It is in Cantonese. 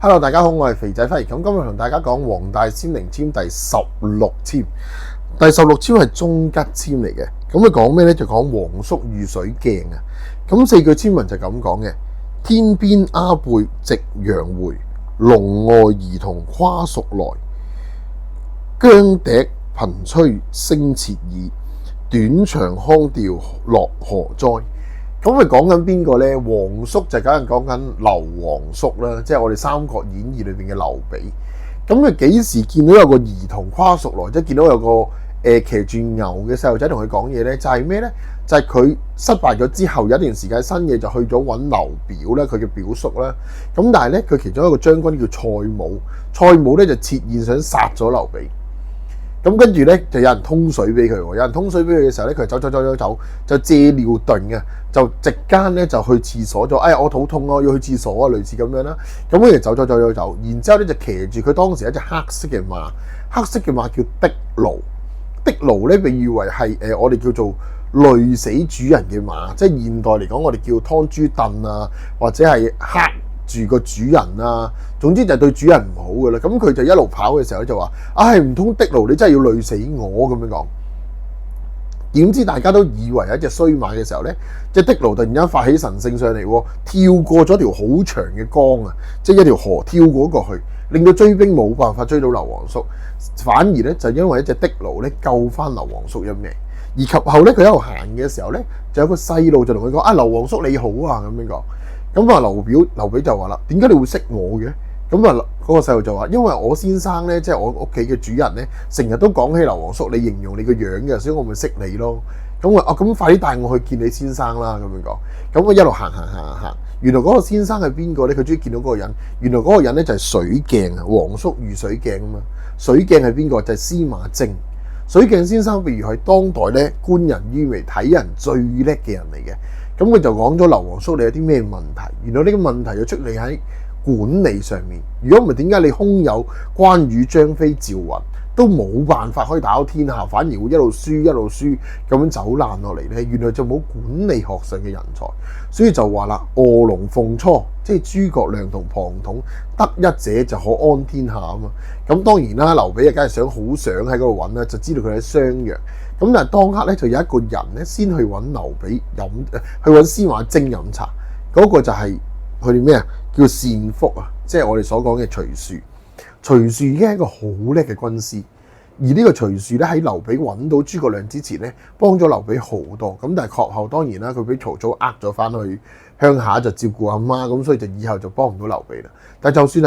Hello， 大家好，我係肥仔輝。咁今日同大家講黃大仙陵籤第16籤。第16籤係中吉籤嚟嘅。咁佢講咩呢？就講黃叔遇水鏡啊。咁四句籤文就咁講嘅：天邊鴉背夕陽回，籠外兒童跨蜀來。羌笛頻吹聲切耳，短長腔調落何哉？咁佢講緊邊個呢？黃叔就梗係講緊劉皇叔啦，即係我哋《三國演義》裏邊嘅劉備。咁佢幾時見到有個兒童跨蜀來，即係見到有個騎住牛嘅細路仔同佢講嘢呢？就係咩呢？就係佢失敗咗之後有一段時間新嘢就去咗揾劉表啦，佢嘅表叔啦。咁但係呢，佢其中一個將軍叫蔡武，蔡武呢就設宴想殺咗劉備。咁跟住咧，就有人通水俾佢喎。有人通水俾佢嘅時候咧，佢走，就借尿遁嘅，就席間咧就去廁所咗。我肚痛啊，要去廁所啊，類似咁樣啦。咁佢就走，然之後咧就騎住佢當時一隻黑色嘅馬，黑色嘅馬叫的盧。的盧咧被譽為係我哋叫做累死主人嘅馬，即係現代嚟講，我哋叫劏豬凳啊，或者係黑住個主人啊，總之就係對主人唔好噶啦。咁佢就一路跑嘅時候就話：唔通的盧你真係要累死我咁樣講？點知大家都以為係一隻衰馬嘅時候呢，即係的盧突然間發起神性上嚟，跳過咗條好長嘅江啊，即係一條河跳過去，令到追兵冇辦法追到劉皇叔，反而呢，就因為一隻的盧呢救翻劉皇叔一命。而及後呢，佢喺度行嘅時候呢，就有個細路就同佢講：劉皇叔你好啊咁樣講。咁啊，劉備就話啦：點解你會識我嘅？咁啊，嗰個細路就話：因為我先生咧，即係我屋企嘅主人咧，成日都講起劉皇叔，你形容你個樣嘅，所以我咪識你咯。咁咁快啲帶我去見你先生啦。咁樣講。咁我一路行，原來嗰個先生係邊個咧？佢終於見到嗰個人。原來嗰個人咧就係水鏡啊，黃叔遇水鏡啊嘛。水鏡係邊個？就係司馬徵。水鏡先生，譬如係當代咧觀人於微、睇人最叻嘅人嚟嘅。咁佢就講咗劉皇叔你有啲咩問題？原來呢個問題就出嚟喺管理上面。如果唔係，點解你空有關羽、張飛、趙雲都冇辦法可以打到天下，反而會一路輸咁樣走爛落嚟呢？原來就冇管理學上嘅人才，所以就話啦：臥龍鳳雛，即係諸葛亮同龐統得一者就可安天下啊嘛。咁當然啦，劉備梗係好想喺嗰度揾啦，就知道佢喺襄陽。咁但係當刻咧就有一個人咧先去揾劉備去揾司馬徵飲茶，嗰個就係佢哋咩啊？叫單福啊，即係我哋所講嘅徐庶。徐庶已經係一個好叻嘅軍師，而呢個徐庶咧喺劉備揾到諸葛亮之前咧，幫咗劉備好多。咁但係確後當然啦，佢俾曹操呃咗翻去鄉下就照顧阿媽，咁所以就以後就幫唔到劉備啦。但係就算係